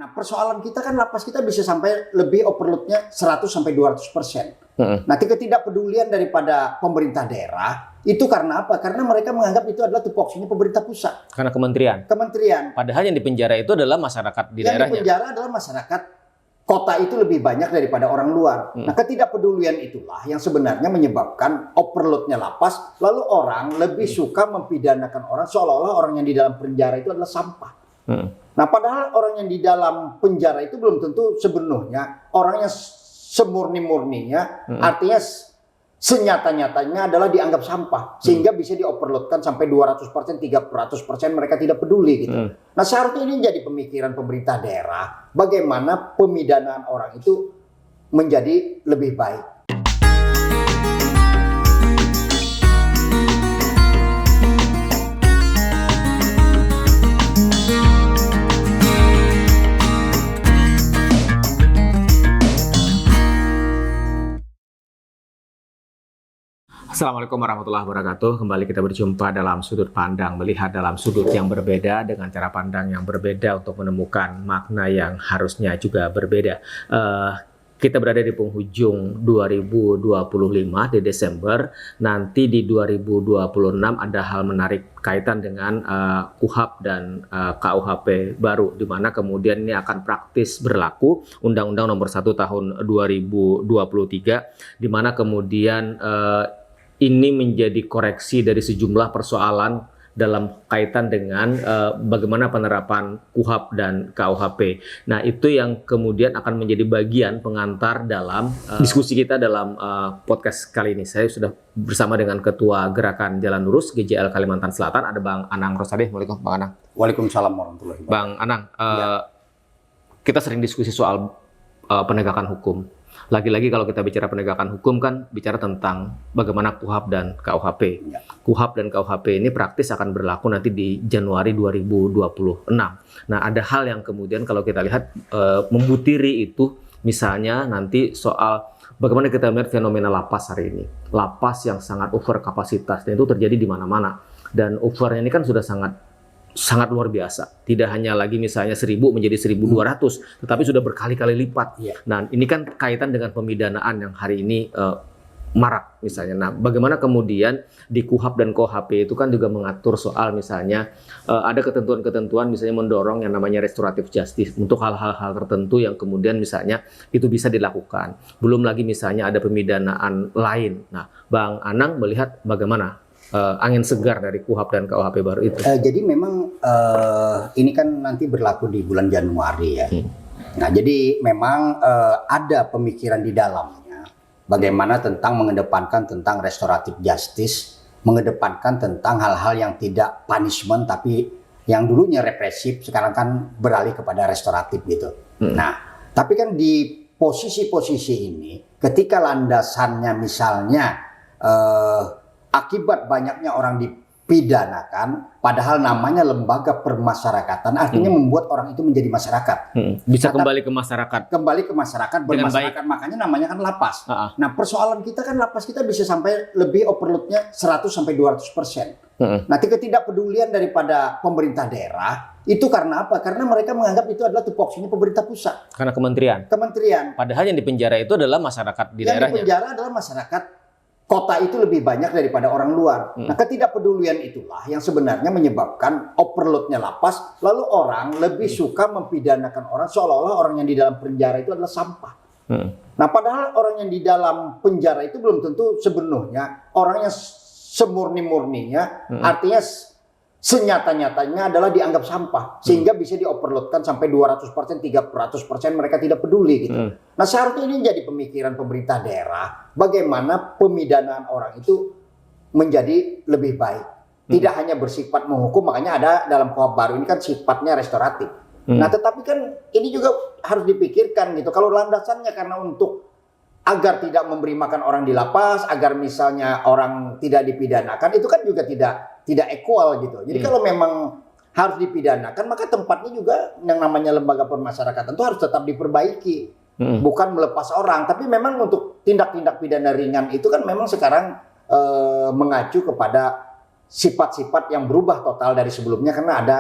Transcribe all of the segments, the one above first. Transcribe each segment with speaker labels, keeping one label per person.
Speaker 1: Nah, persoalan kita kan lapas kita bisa sampai lebih overloadnya 100 sampai 200%. Nah, ketidakpedulian daripada pemerintah daerah itu karena apa? Karena mereka menganggap itu adalah tupoksinya pemerintah pusat.
Speaker 2: Karena kementerian.
Speaker 1: Padahal
Speaker 2: yang dipenjara itu adalah masyarakat di daerahnya.
Speaker 1: Yang dipenjara adalah masyarakat kota itu lebih banyak daripada orang luar. Nah, ketidakpedulian itulah yang sebenarnya menyebabkan overloadnya lapas. Lalu orang lebih suka mempidanakan orang seolah-olah orang yang di dalam penjara itu adalah sampah. Nah, padahal orang yang di dalam penjara itu belum tentu sepenuhnya orang yang semurni-murninya, artinya senyata-nyatanya adalah dianggap sampah, sehingga bisa di-overloadkan sampai 200%, 300% mereka tidak peduli gitu. Nah, seharusnya ini jadi pemikiran pemerintah daerah, bagaimana pemidanaan orang itu menjadi lebih baik.
Speaker 2: Assalamualaikum warahmatullahi wabarakatuh. Kembali kita berjumpa dalam sudut pandang, melihat dalam sudut yang berbeda dengan cara pandang yang berbeda untuk menemukan makna yang harusnya juga berbeda. Kita berada di penghujung 2025 di Desember. Nanti di 2026 ada hal menarik kaitan dengan KUHP dan KUHP baru, di mana kemudian ini akan praktis berlaku Undang-Undang Nomor 1 Tahun 2023, di mana kemudian ini menjadi koreksi dari sejumlah persoalan dalam kaitan dengan bagaimana penerapan KUHP dan KUHP. Nah, itu yang kemudian akan menjadi bagian pengantar dalam diskusi kita dalam podcast kali ini. Saya sudah bersama dengan Ketua Gerakan Jalan Lurus GJL Kalimantan Selatan, ada Bang Anang Rosadeh. Waalaikumsalam, Bang Anang.
Speaker 1: Waalaikumsalam warahmatullahi wabarakatuh.
Speaker 2: Bang Anang, kita sering diskusi soal penegakan hukum. Lagi-lagi kalau kita bicara penegakan hukum kan bicara tentang bagaimana KUHP dan KUHP. KUHP dan KUHP ini praktis akan berlaku nanti di Januari 2026. Nah, ada hal yang kemudian kalau kita lihat membutiri itu, misalnya nanti soal bagaimana kita melihat fenomena lapas hari ini. Lapas yang sangat over kapasitas, dan itu terjadi di mana-mana. Dan overnya ini kan sudah sangat luar biasa. Tidak hanya lagi misalnya 1.000 menjadi 1.200, tetapi sudah berkali-kali lipat. Nah, ini kan kaitan dengan pemidanaan yang hari ini marak misalnya. Nah, bagaimana kemudian di KUHP dan KUHP itu kan juga mengatur soal misalnya ada ketentuan-ketentuan misalnya mendorong yang namanya restoratif justice untuk hal-hal tertentu yang kemudian misalnya itu bisa dilakukan. Belum lagi misalnya ada pemidanaan lain. Nah, Bang Anang melihat bagaimana angin segar dari KUHP dan KUHP baru itu?
Speaker 1: Jadi memang ini kan nanti berlaku di bulan Januari ya. Nah, jadi memang ada pemikiran di dalamnya bagaimana tentang mengedepankan tentang restoratif justice, mengedepankan tentang hal-hal yang tidak punishment tapi yang dulunya represif sekarang kan beralih kepada restoratif gitu. Nah, tapi kan di posisi-posisi ini ketika landasannya misalnya akibat banyaknya orang dipidanakan, padahal namanya lembaga permasyarakatan, artinya membuat orang itu menjadi masyarakat.
Speaker 2: Bisa kembali ke masyarakat.
Speaker 1: Kembali ke masyarakat, bermasyarakat, makanya namanya kan lapas. Nah, persoalan kita kan lapas kita bisa sampai lebih overloadnya 100 sampai 200%. Nah, ketidakpedulian daripada pemerintah daerah itu karena apa? Karena mereka menganggap itu adalah tupoksinya pemerintah pusat.
Speaker 2: Karena kementerian.
Speaker 1: Padahal
Speaker 2: yang dipenjara itu adalah masyarakat di daerahnya.
Speaker 1: Yang dipenjara adalah masyarakat kota itu lebih banyak daripada orang luar. Nah, ketidakpedulian itulah yang sebenarnya menyebabkan overloadnya lapas. Lalu orang lebih suka mempidanakan orang seolah-olah orang yang di dalam penjara itu adalah sampah. Nah, padahal orang yang di dalam penjara itu belum tentu sepenuhnya orang yang semurni-murninya, artinya senyata-nyatanya adalah dianggap sampah, sehingga bisa di-overloadkan sampai 200%, 300% mereka tidak peduli gitu. Nah, seharusnya ini jadi pemikiran pemerintah daerah, bagaimana pemidanaan orang itu menjadi lebih baik. Tidak hanya bersifat menghukum, makanya ada dalam KUHP baru ini kan sifatnya restoratif. Nah, tetapi kan ini juga harus dipikirkan gitu, kalau landasannya karena untuk agar tidak memberi makan orang di lapas, agar misalnya orang tidak dipidanakan, itu kan juga tidak equal gitu. Jadi kalau memang harus dipidanakan, maka tempatnya juga yang namanya lembaga permasyarakatan itu harus tetap diperbaiki. Bukan melepas orang, tapi memang untuk tindak-tindak pidana ringan itu kan memang sekarang mengacu kepada sifat-sifat yang berubah total dari sebelumnya, karena ada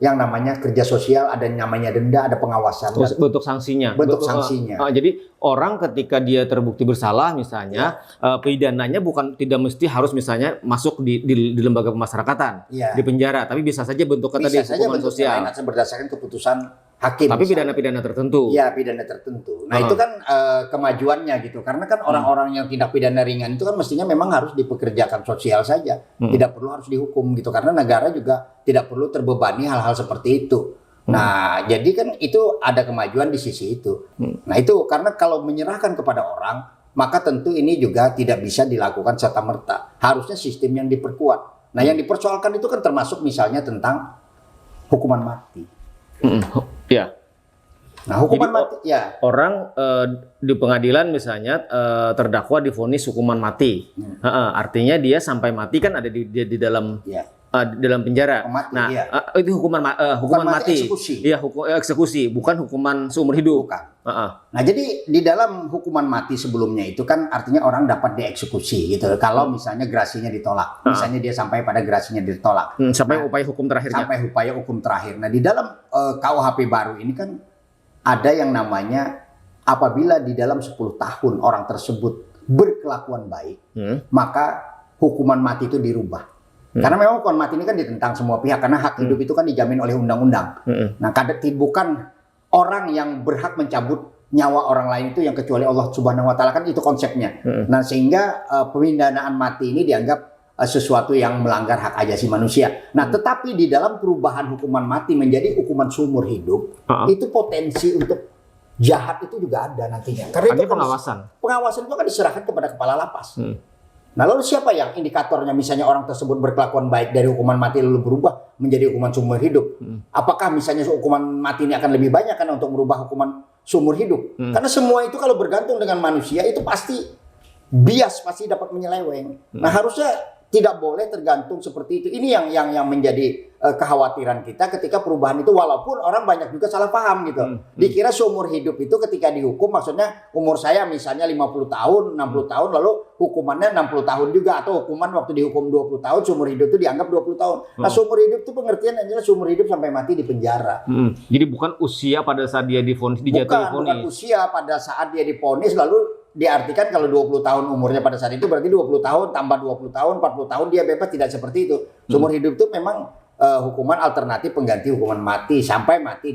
Speaker 1: yang namanya kerja sosial, ada yang namanya denda, ada pengawasan.
Speaker 2: Terus bentuk sanksinya.
Speaker 1: Bentuk sanksinya.
Speaker 2: Jadi orang ketika dia terbukti bersalah misalnya, pidananya tidak mesti harus misalnya masuk di lembaga pemasyarakatan,
Speaker 1: Ya.
Speaker 2: di penjara, tapi bisa saja bentuknya tadi
Speaker 1: Bisa saja
Speaker 2: hukuman
Speaker 1: bentuk
Speaker 2: sosial.
Speaker 1: yang lain berdasarkan keputusan hakim.
Speaker 2: Tapi
Speaker 1: misalnya.
Speaker 2: pidana-pidana tertentu.
Speaker 1: Iya, pidana tertentu. Nah, itu kan kemajuannya gitu. Karena kan orang-orang yang tindak pidana ringan itu kan mestinya memang harus dipekerjakan sosial saja. Tidak perlu harus dihukum gitu. Karena negara juga tidak perlu terbebani hal-hal seperti itu. Nah, jadi kan itu ada kemajuan di sisi itu. Nah, itu karena kalau menyerahkan kepada orang, maka tentu ini juga tidak bisa dilakukan serta-merta. Harusnya sistem yang diperkuat. Nah, yang dipersoalkan itu kan termasuk misalnya tentang hukuman mati.
Speaker 2: Ya.
Speaker 1: Nah, hukuman
Speaker 2: Jadi,
Speaker 1: mati ya.
Speaker 2: Orang di pengadilan misalnya terdakwa divonis hukuman mati. Artinya dia sampai mati kan ada di dalam
Speaker 1: Ya.
Speaker 2: di dalam penjara.
Speaker 1: Mati,
Speaker 2: Nah,
Speaker 1: iya.
Speaker 2: itu hukuman mati.
Speaker 1: Eksekusi.
Speaker 2: Iya, eksekusi, bukan hukuman seumur hidup.
Speaker 1: Bukan. Nah, jadi di dalam hukuman mati sebelumnya itu kan artinya orang dapat dieksekusi gitu. Kalau misalnya gerasinya ditolak, misalnya dia sampai pada gerasinya ditolak,
Speaker 2: Sampai upaya hukum terakhirnya.
Speaker 1: sampai upaya hukum terakhir. Nah, di dalam KUHP baru ini kan ada yang namanya apabila di dalam 10 tahun orang tersebut berkelakuan baik, maka hukuman mati itu dirubah. Karena memang hukuman mati ini kan ditentang semua pihak karena hak hidup itu kan dijamin oleh undang-undang. Nah, bukan orang yang berhak mencabut nyawa orang lain itu yang kecuali Allah Subhanahu wa taala, kan itu konsepnya. Nah, sehingga pemindanaan mati ini dianggap sesuatu yang melanggar hak asasi manusia. Nah, tetapi di dalam perubahan hukuman mati menjadi hukuman seumur hidup, itu potensi untuk jahat itu juga ada nantinya. Karena itu kan pengawasan itu kan diserahkan kepada kepala lapas. Nah, lalu siapa yang indikatornya misalnya orang tersebut berkelakuan baik dari hukuman mati lalu berubah menjadi hukuman seumur hidup? Apakah misalnya hukuman mati ini akan lebih banyak kan untuk merubah hukuman seumur hidup? Karena semua itu kalau bergantung dengan manusia itu pasti bias, pasti dapat menyeleweng. Nah, harusnya tidak boleh tergantung seperti itu. Ini yang menjadi kekhawatiran kita ketika perubahan itu, walaupun orang banyak juga salah paham gitu. Dikira seumur hidup itu ketika dihukum maksudnya umur saya misalnya 50 tahun, 60 tahun lalu hukumannya 60 tahun juga, atau hukuman waktu dihukum 20 tahun seumur hidup itu dianggap 20 tahun. Nah, seumur hidup itu pengertian adalah seumur hidup sampai mati di penjara.
Speaker 2: Jadi bukan usia pada saat dia divonis, dijatuhi vonis.
Speaker 1: Bukan usia pada saat dia divonis lalu diartikan kalau 20 tahun umurnya pada saat itu berarti 20 tahun tambah 20 tahun 40 tahun dia bebas, tidak seperti itu. Seumur hidup itu memang hukuman alternatif pengganti hukuman mati sampai mati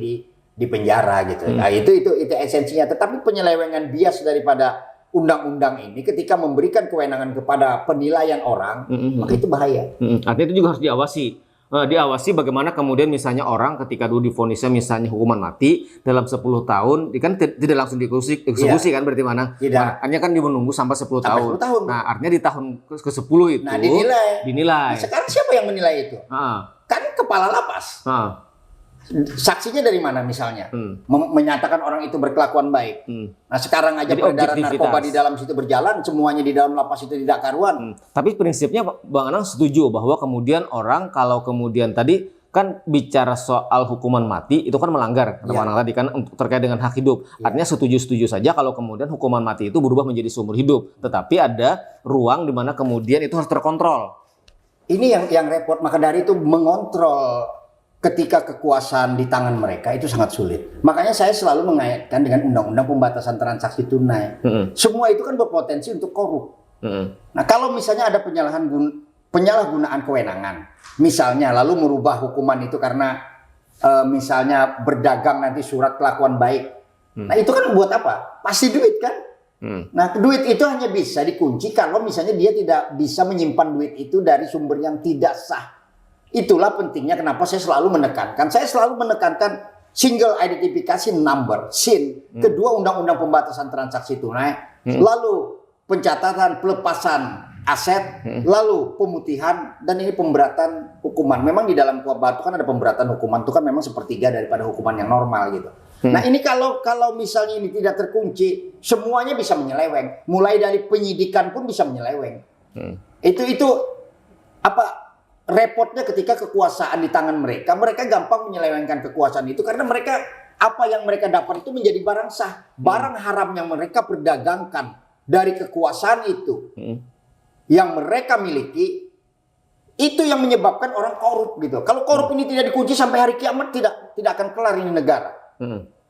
Speaker 1: di penjara gitu. Nah, itu esensinya. Tetapi penyelewengan bias daripada undang-undang ini ketika memberikan kewenangan kepada penilaian orang, maka itu bahaya.
Speaker 2: Artinya itu juga harus diawasi bagaimana kemudian misalnya orang ketika dulu divonisnya misalnya hukuman mati dalam 10 tahun kan tidak langsung dieksekusi kan, berarti mana?
Speaker 1: Tidak.
Speaker 2: Artinya kan dia menunggu sampai 10 tahun.
Speaker 1: 10 tahun.
Speaker 2: Nah, artinya di tahun ke-10 itu
Speaker 1: Nah, dinilai.
Speaker 2: Nah,
Speaker 1: sekarang siapa yang menilai itu? Kan kepala lapas. Saksinya dari mana misalnya? Menyatakan orang itu berkelakuan baik. Nah, sekarang aja
Speaker 2: jadi
Speaker 1: peredaran narkoba di dalam situ berjalan, semuanya di dalam lapas itu tidak karuan.
Speaker 2: Tapi prinsipnya Bang Anang setuju bahwa kemudian orang kalau kemudian tadi kan bicara soal hukuman mati itu kan melanggar kata Bang Anang tadi kan terkait dengan hak hidup. Artinya setuju-setuju saja kalau kemudian hukuman mati itu berubah menjadi seumur hidup. Tetapi ada ruang di mana kemudian itu harus terkontrol.
Speaker 1: Ini yang repot, maka dari itu mengontrol ketika kekuasaan di tangan mereka itu sangat sulit. Makanya saya selalu mengaitkan dengan undang-undang pembatasan transaksi tunai. Semua itu kan berpotensi untuk korup. Nah, kalau misalnya ada penyalahgunaan kewenangan, misalnya lalu merubah hukuman itu karena misalnya berdagang nanti surat kelakuan baik. Nah, itu kan buat apa? Pasti duit kan? Nah, duit itu hanya bisa dikunci kalau misalnya dia tidak bisa menyimpan duit itu dari sumber yang tidak sah. Itulah pentingnya kenapa saya selalu menekankan. Saya selalu menekankan single identification number, SIN. Kedua, undang-undang pembatasan transaksi tunai. Lalu pencatatan pelepasan aset. Lalu pemutihan. Dan ini pemberatan hukuman. Memang di dalam KUHP itu kan ada pemberatan hukuman. Itu kan memang sepertiga daripada hukuman yang normal gitu. Nah, ini kalau misalnya ini tidak terkunci, semuanya bisa menyeleweng. Mulai dari penyidikan pun bisa menyeleweng. Itu apa? Repotnya ketika kekuasaan di tangan mereka gampang menyelewengkan kekuasaan itu karena mereka apa yang mereka dapat itu menjadi barang sah, barang haram yang mereka perdagangkan dari kekuasaan itu yang mereka miliki Itu yang menyebabkan orang korup gitu. Kalau korup ini tidak dikunci sampai hari kiamat tidak akan kelar ini negara.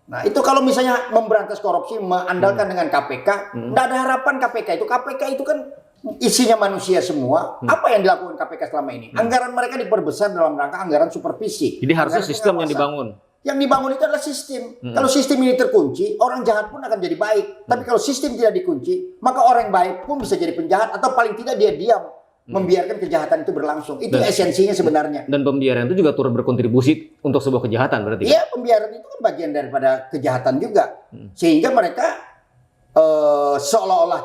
Speaker 1: Nah itu kalau misalnya memberantas korupsi mengandalkan dengan KPK, tidak ada harapan KPK itu. KPK itu kan isinya manusia semua. Apa yang dilakukan KPK selama ini? Anggaran mereka diperbesar dalam rangka anggaran supervisi.
Speaker 2: Jadi harusnya
Speaker 1: Anggaran
Speaker 2: sistem yang
Speaker 1: pengawasan.
Speaker 2: dibangun.
Speaker 1: Yang dibangun itu adalah sistem. Kalau sistem ini terkunci, orang jahat pun akan jadi baik. Tapi kalau sistem tidak dikunci, maka orang baik pun bisa jadi penjahat atau paling tidak dia diam. Membiarkan kejahatan itu berlangsung. Itu esensinya sebenarnya.
Speaker 2: Dan pembiaran itu juga turut berkontribusi untuk sebuah kejahatan berarti.
Speaker 1: Iya, pembiaran itu kan bagian daripada kejahatan juga. Sehingga mereka seolah-olah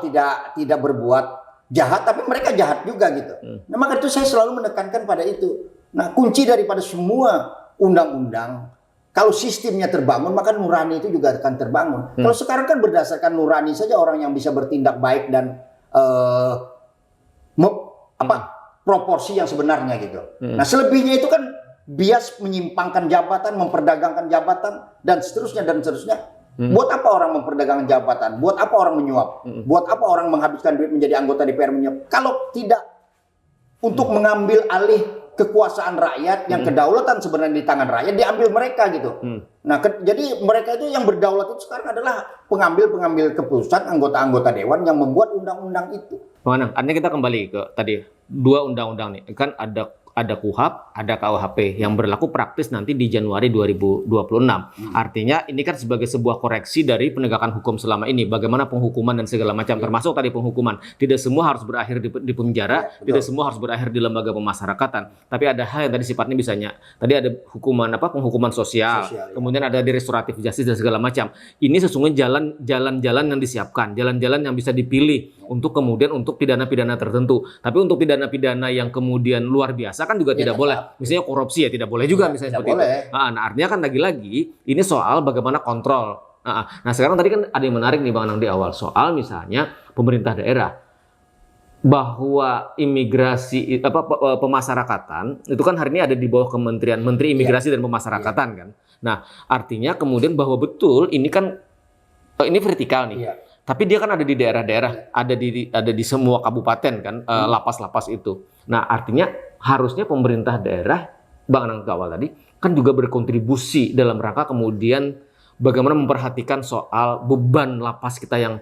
Speaker 1: tidak berbuat jahat, tapi mereka jahat juga gitu. Nah, maka itu saya selalu menekankan pada itu. Nah, kunci daripada semua undang-undang, kalau sistemnya terbangun, maka nurani itu juga akan terbangun. Kalau sekarang kan berdasarkan nurani saja orang yang bisa bertindak baik dan proporsi yang sebenarnya gitu. Nah, selebihnya itu kan bias menyimpangkan jabatan, memperdagangkan jabatan dan seterusnya dan seterusnya. Buat apa orang memperdagangkan jabatan? Buat apa orang menyuap? Buat apa orang menghabiskan duit menjadi anggota DPR menyuap? Kalau tidak untuk mengambil alih kekuasaan rakyat yang kedaulatan sebenarnya di tangan rakyat diambil mereka gitu. Nah, jadi mereka itu yang berdaulat itu sekarang adalah pengambil keputusan anggota-anggota dewan yang membuat undang-undang itu.
Speaker 2: Bang Anang, artinya kita kembali ke tadi dua undang-undang nih. Kan ada KUHP, ada KUHP yang berlaku praktis nanti di Januari 2026. Artinya ini kan sebagai sebuah koreksi dari penegakan hukum selama ini. Bagaimana penghukuman dan segala macam, termasuk tadi penghukuman. Tidak semua harus berakhir di penjara, tidak semua harus berakhir di lembaga pemasyarakatan. Tapi ada hal yang tadi sifatnya misalnya, tadi ada penghukuman sosial, kemudian ada di restoratif justice dan segala macam. Ini sesungguhnya jalan-jalan yang disiapkan, jalan-jalan yang bisa dipilih untuk kemudian untuk pidana-pidana tertentu. Tapi untuk pidana-pidana yang kemudian luar biasa kan juga tidak boleh. Misalnya korupsi ya tidak boleh juga misalnya seperti itu. Nah, artinya kan lagi-lagi ini soal bagaimana kontrol. Nah, sekarang tadi kan ada yang menarik nih Bang Anang di awal soal misalnya pemerintah daerah bahwa imigrasi pemasyarakatan itu kan hari ini ada di bawah Kementerian Menteri Imigrasi dan Pemasyarakatan kan. Nah, artinya kemudian bahwa betul ini kan ini vertikal nih. Tapi dia kan ada di daerah-daerah, ada di semua kabupaten kan, lapas-lapas itu. Nah, artinya harusnya pemerintah daerah, Bang Anang awal tadi, kan juga berkontribusi dalam rangka kemudian bagaimana memperhatikan soal beban lapas kita yang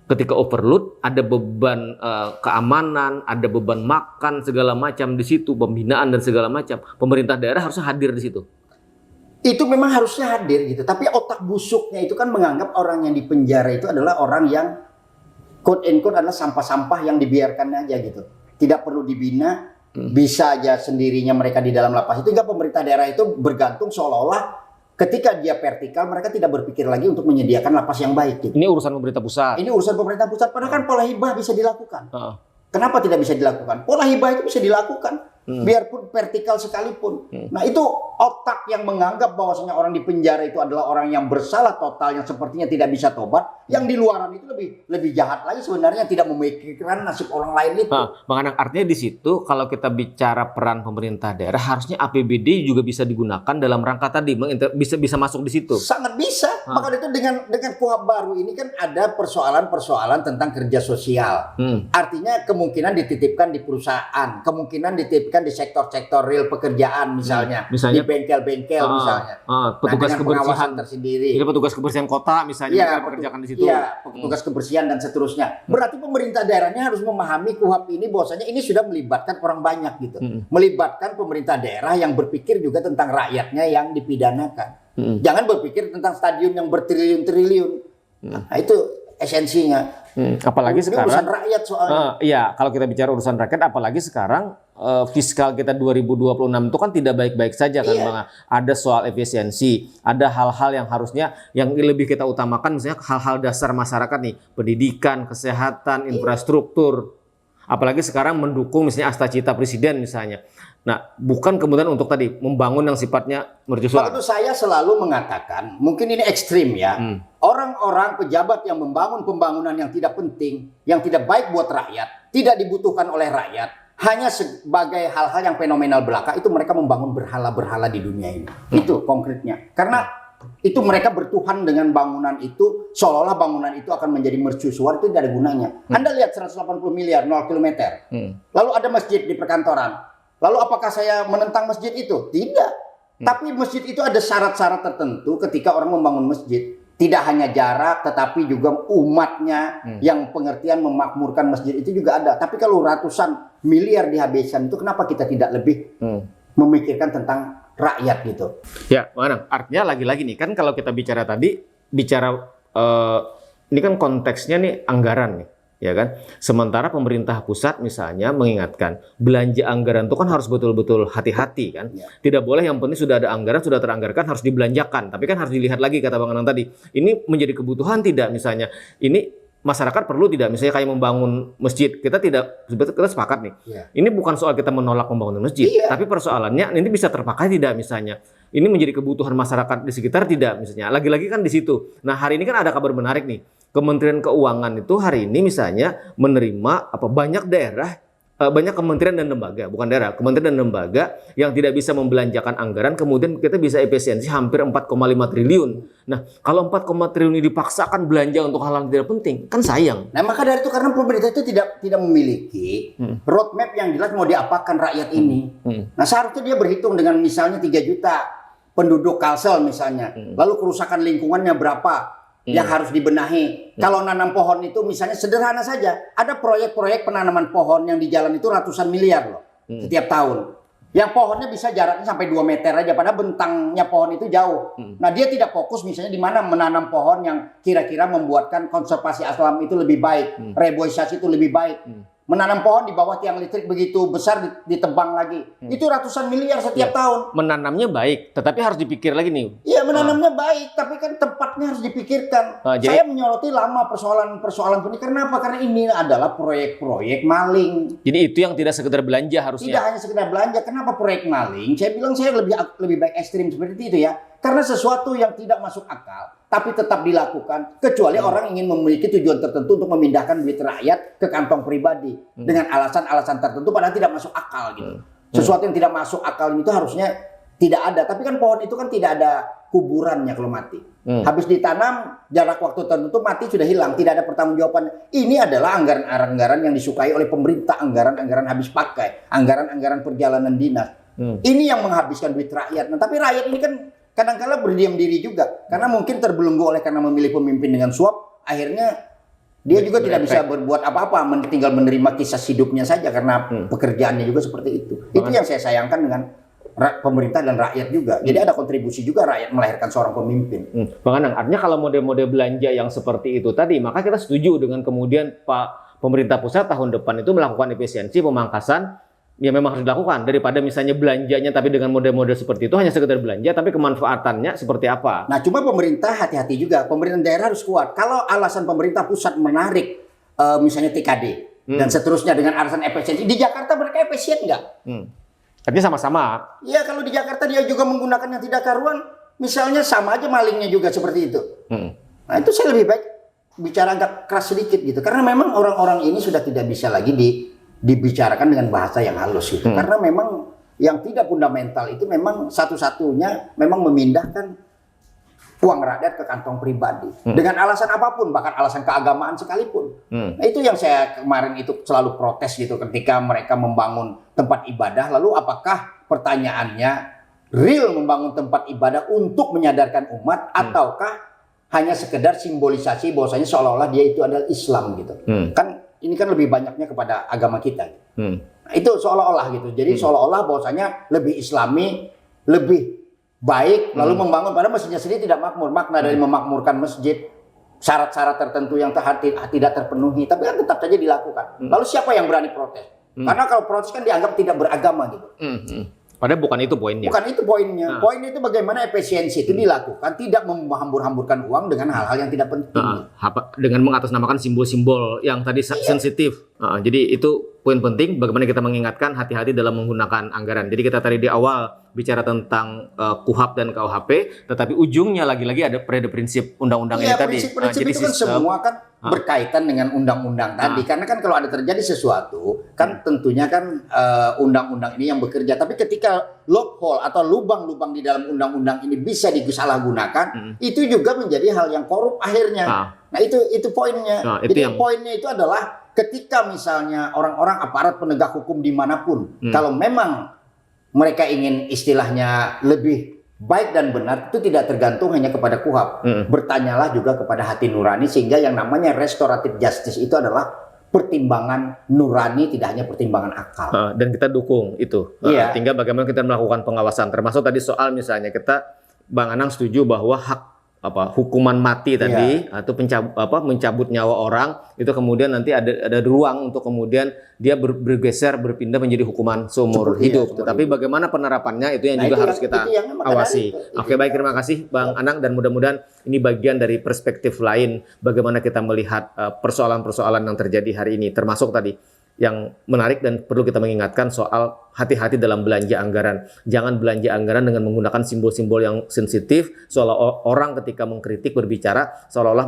Speaker 2: ketika overload, ada beban keamanan, ada beban makan segala macam di situ, pembinaan dan segala macam. Pemerintah daerah harusnya hadir di situ.
Speaker 1: Itu memang harusnya hadir gitu. Tapi otak busuknya itu kan menganggap orang yang di penjara itu adalah orang yang quote and quote adalah sampah-sampah yang dibiarkan aja gitu. Tidak perlu dibina, bisa aja sendirinya mereka di dalam lapas itu. Hingga pemerintah daerah itu bergantung seolah-olah ketika dia vertikal mereka tidak berpikir lagi untuk menyediakan lapas yang baik gitu.
Speaker 2: Ini urusan pemerintah pusat.
Speaker 1: Ini urusan pemerintah pusat. Padahal kan pola hibah bisa dilakukan. Kenapa tidak bisa dilakukan? Pola hibah itu bisa dilakukan. Biarpun vertikal sekalipun. Nah itu otak yang menganggap bahwasanya orang di penjara itu adalah orang yang bersalah total, yang sepertinya tidak bisa tobat. Yang di luaran itu lebih jahat lagi sebenarnya, tidak memikirkan nasib orang lain itu.
Speaker 2: Bang Anang, artinya di situ kalau kita bicara peran pemerintah daerah harusnya APBD juga bisa digunakan dalam rangka tadi bisa masuk di situ.
Speaker 1: Sangat bisa. Maka itu dengan KUHP baru ini kan ada persoalan-persoalan tentang kerja sosial. Artinya kemungkinan dititipkan di perusahaan, kemungkinan dititipkan di sektor-sektor real pekerjaan misalnya di bengkel-bengkel misalnya.
Speaker 2: Petugas kebersihan
Speaker 1: tersendiri.
Speaker 2: Jadi petugas kebersihan kota misalnya pekerjakan di situ.
Speaker 1: Iya, petugas kebersihan dan seterusnya. Berarti pemerintah daerahnya harus memahami KUHP ini bahwasanya ini sudah melibatkan orang banyak gitu. Melibatkan pemerintah daerah yang berpikir juga tentang rakyatnya yang dipidanakan. Jangan berpikir tentang stadion yang bertriliun-triliun. Nah, itu esensinya.
Speaker 2: Apalagi
Speaker 1: ini
Speaker 2: sekarang
Speaker 1: urusan rakyat soalnya.
Speaker 2: Iya, kalau kita bicara urusan rakyat, apalagi sekarang fiskal kita 2026 itu kan tidak baik-baik saja kan, Bang. Ada soal efisiensi, ada hal-hal yang harusnya yang lebih kita utamakan, misalnya hal-hal dasar masyarakat nih, pendidikan, kesehatan, infrastruktur. Apalagi sekarang mendukung misalnya Astacita Presiden misalnya. Nah, bukan kemudian untuk tadi membangun yang sifatnya mercusuar.
Speaker 1: Waktu saya selalu mengatakan, mungkin ini ekstrim ya, orang-orang pejabat yang membangun pembangunan yang tidak penting, yang tidak baik buat rakyat, tidak dibutuhkan oleh rakyat, hanya sebagai hal-hal yang fenomenal belaka, itu mereka membangun berhala-berhala di dunia ini. Itu konkretnya. Karena itu mereka bertuhan dengan bangunan itu, seolah-olah bangunan itu akan menjadi mercusuar, itu tidak ada gunanya. Anda lihat 180 miliar, 0 kilometer. Lalu ada masjid di perkantoran. Lalu apakah saya menentang masjid itu? Tidak. Tapi masjid itu ada syarat-syarat tertentu ketika orang membangun masjid. Tidak hanya jarak, tetapi juga umatnya yang pengertian memakmurkan masjid itu juga ada. Tapi kalau ratusan miliar dihabiskan itu, kenapa kita tidak lebih memikirkan tentang rakyat gitu?
Speaker 2: Ya, mana? Artinya lagi-lagi nih, kan kalau kita bicara tadi, ini kan konteksnya nih anggaran nih, ya kan? Sementara pemerintah pusat misalnya mengingatkan, belanja anggaran itu kan harus betul-betul hati-hati kan?
Speaker 1: Ya.
Speaker 2: Tidak boleh yang penting sudah ada anggaran, sudah teranggarkan, harus dibelanjakan. Tapi kan harus dilihat lagi, kata Bang Anang tadi. Ini menjadi kebutuhan tidak misalnya? Ini masyarakat perlu tidak, misalnya kayak membangun masjid, kita sepakat nih.
Speaker 1: Ya.
Speaker 2: Ini bukan soal kita menolak pembangunan masjid,
Speaker 1: Iya.
Speaker 2: tapi persoalannya ini bisa terpakai tidak misalnya. Ini menjadi kebutuhan masyarakat di sekitar tidak misalnya. Lagi-lagi kan di situ. Nah, hari ini kan ada kabar menarik nih. Kementerian Keuangan itu hari ini misalnya menerima banyak daerah, banyak kementerian dan lembaga, bukan daerah, kementerian dan lembaga yang tidak bisa membelanjakan anggaran, kemudian kita bisa efisiensi hampir 4,5 triliun. Nah, kalau 4, triliun ini dipaksakan belanja untuk hal yang tidak penting, kan sayang.
Speaker 1: Nah, maka dari itu karena pemerintah itu tidak memiliki roadmap yang jelas mau diapakan rakyat ini. Nah, seharusnya dia berhitung dengan misalnya 3 juta penduduk Kalsel misalnya. Lalu kerusakan lingkungannya berapa yang harus dibenahi. Kalau nanam pohon itu misalnya sederhana saja. Ada proyek-proyek penanaman pohon yang di jalan itu ratusan miliar loh setiap tahun. Yang pohonnya bisa jaraknya sampai 2 meter aja, padahal bentangnya pohon itu jauh. Nah, dia tidak fokus misalnya di mana menanam pohon yang kira-kira membuatkan konservasi alam itu lebih baik, reboisasi itu lebih baik. Menanam pohon di bawah tiang listrik begitu besar ditebang lagi. Itu ratusan miliar setiap tahun.
Speaker 2: Menanamnya baik, tetapi harus dipikir lagi nih.
Speaker 1: Iya, menanamnya baik, tapi kan tempatnya harus dipikirkan. Saya menyoroti lama persoalan ini. Kenapa? Karena ini adalah proyek-proyek maling.
Speaker 2: Jadi itu yang tidak sekedar belanja harusnya.
Speaker 1: Tidak hanya sekedar belanja. Kenapa proyek maling? Saya bilang saya lebih baik ekstrim seperti itu ya. Karena sesuatu yang tidak masuk akal, tapi tetap dilakukan, kecuali orang ingin memiliki tujuan tertentu untuk memindahkan duit rakyat ke kantong pribadi dengan alasan-alasan tertentu, padahal tidak masuk akal gitu. Sesuatu yang tidak masuk akal itu harusnya tidak ada. Tapi kan pohon itu kan tidak ada kuburannya kalau mati. Habis ditanam, jarak waktu tertentu mati sudah hilang, tidak ada pertanggungjawaban. Ini adalah anggaran-anggaran yang disukai oleh pemerintah, anggaran-anggaran habis pakai, anggaran-anggaran perjalanan dinas. Ini yang menghabiskan duit rakyat. Nah, tapi rakyat ini kan kadang-kala berdiam diri juga karena mungkin terbelenggu oleh karena memilih pemimpin dengan suap, akhirnya dia juga tidak bisa berbuat apa-apa, tinggal menerima kisah hidupnya saja karena pekerjaannya juga seperti itu. Itu yang saya sayangkan dengan pemerintah dan rakyat juga. Jadi ada kontribusi juga rakyat melahirkan seorang pemimpin.
Speaker 2: Bang Anang, artinya kalau model-model belanja yang seperti itu tadi, maka kita setuju dengan kemudian pemerintah pusat tahun depan itu melakukan efisiensi pemangkasan. Ya memang harus dilakukan, daripada misalnya belanjanya tapi dengan model-model seperti itu hanya sekedar belanja tapi kemanfaatannya seperti apa.
Speaker 1: Nah, cuma pemerintah hati-hati juga, pemerintah daerah harus kuat. Kalau alasan pemerintah pusat menarik misalnya TKD dan seterusnya dengan alasan efisiensi, di Jakarta mereka efisien nggak?
Speaker 2: Artinya sama-sama.
Speaker 1: Ya, kalau di Jakarta dia juga menggunakan yang tidak karuan, misalnya sama aja malingnya juga seperti itu. Nah, itu saya lebih baik bicara agak keras sedikit gitu, karena memang orang-orang ini sudah tidak bisa lagi dibicarakan dengan bahasa yang halus gitu. Karena memang yang tidak fundamental itu memang satu-satunya memang memindahkan uang rakyat ke kantong pribadi dengan alasan apapun, bahkan alasan keagamaan sekalipun. Nah, itu yang saya kemarin itu selalu protes gitu ketika mereka membangun tempat ibadah. Lalu apakah pertanyaannya real membangun tempat ibadah untuk menyadarkan umat ataukah hanya sekedar simbolisasi bahwasanya seolah-olah dia itu adalah Islam gitu. Kan ini kan lebih banyaknya kepada agama kita. Nah, itu seolah-olah gitu. Jadi seolah-olah bahwasanya lebih Islami, lebih baik, lalu membangun pada masjidnya sendiri tidak makmur. Makna dari memakmurkan masjid, syarat-syarat tertentu yang tidak terpenuhi, tapi kan tetap saja dilakukan. Lalu siapa yang berani protes? Karena kalau protes kan dianggap tidak beragama gitu.
Speaker 2: Padahal bukan itu poinnya.
Speaker 1: Bukan itu poinnya. Poinnya itu bagaimana efisiensi itu dilakukan, tidak menghambur-hamburkan uang dengan hal-hal yang tidak penting.
Speaker 2: Dengan mengatasnamakan simbol-simbol yang tadi sensitif. Jadi itu poin penting bagaimana kita mengingatkan hati-hati dalam menggunakan anggaran. Jadi kita tadi di awal bicara tentang KUHP dan KUHP, tetapi ujungnya lagi-lagi ada pada prinsip undang-undang ini tadi.
Speaker 1: Prinsip-prinsip itu kan semua kan berkaitan dengan undang-undang tadi. Karena kan kalau ada terjadi sesuatu, kan tentunya kan undang-undang ini yang bekerja. Tapi ketika loophole atau lubang-lubang di dalam undang-undang ini bisa disalahgunakan, itu juga menjadi hal yang korup akhirnya. Nah, itu poinnya. Jadi poinnya itu adalah ketika misalnya orang-orang aparat penegak hukum dimanapun, kalau memang mereka ingin istilahnya lebih baik dan benar, itu tidak tergantung hanya kepada KUHAP. Bertanyalah juga kepada hati nurani, sehingga yang namanya restoratif justice itu adalah pertimbangan nurani, tidak hanya pertimbangan akal.
Speaker 2: Dan kita dukung itu.
Speaker 1: Iya.
Speaker 2: Tinggal bagaimana kita melakukan pengawasan. Termasuk tadi soal misalnya Bang Anang setuju bahwa hak hukuman mati tadi atau mencabut nyawa orang itu kemudian nanti ada ruang untuk kemudian dia bergeser berpindah menjadi hukuman seumur hidup. Tetapi bagaimana penerapannya itu yang juga harus kita awasi. Oke, baik, terima kasih Bang Anang, dan mudah-mudahan ini bagian dari perspektif lain bagaimana kita melihat persoalan-persoalan yang terjadi hari ini, termasuk tadi yang menarik dan perlu kita mengingatkan soal hati-hati dalam belanja anggaran. Jangan belanja anggaran dengan menggunakan simbol-simbol yang sensitif, seolah orang ketika mengkritik berbicara seolah-olah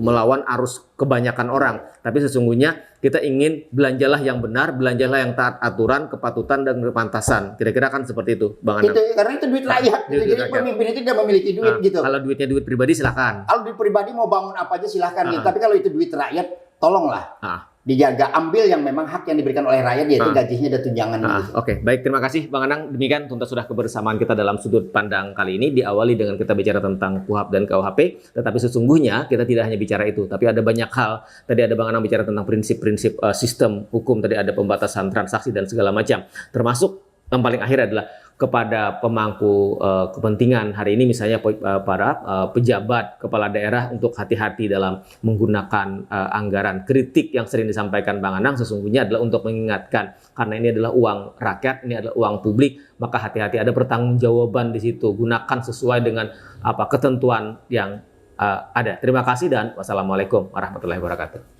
Speaker 2: melawan arus kebanyakan orang. Tapi sesungguhnya kita ingin belanjalah yang benar, belanjalah yang taat aturan, kepatutan dan kepantasan. Kira-kira kan seperti itu, Bang Anang.
Speaker 1: Karena itu duit rakyat. Jadi pemimpin itu tidak memiliki duit gitu.
Speaker 2: Kalau duitnya duit pribadi silakan.
Speaker 1: Kalau duit pribadi mau bangun apa aja silakan gitu. Tapi kalau itu duit rakyat, tolonglah. Dijaga, ambil yang memang hak yang diberikan oleh rakyat, yaitu gajinya dan tunjangan.
Speaker 2: Oke, baik, terima kasih Bang Anang. Demikian tuntas sudah kebersamaan kita dalam sudut pandang kali ini. Diawali dengan kita bicara tentang KUHAP dan KUHP, tetapi sesungguhnya kita tidak hanya bicara itu, tapi ada banyak hal. Tadi ada Bang Anang bicara tentang prinsip-prinsip sistem hukum, tadi ada pembatasan transaksi dan segala macam. Termasuk yang paling akhir adalah kepada pemangku kepentingan hari ini, misalnya para pejabat kepala daerah, untuk hati-hati dalam menggunakan anggaran. Kritik yang sering disampaikan Bang Anang sesungguhnya adalah untuk mengingatkan, karena ini adalah uang rakyat, ini adalah uang publik, maka hati-hati, ada pertanggungjawaban di situ. Gunakan sesuai dengan ketentuan yang ada. Terima kasih dan wassalamualaikum warahmatullahi wabarakatuh.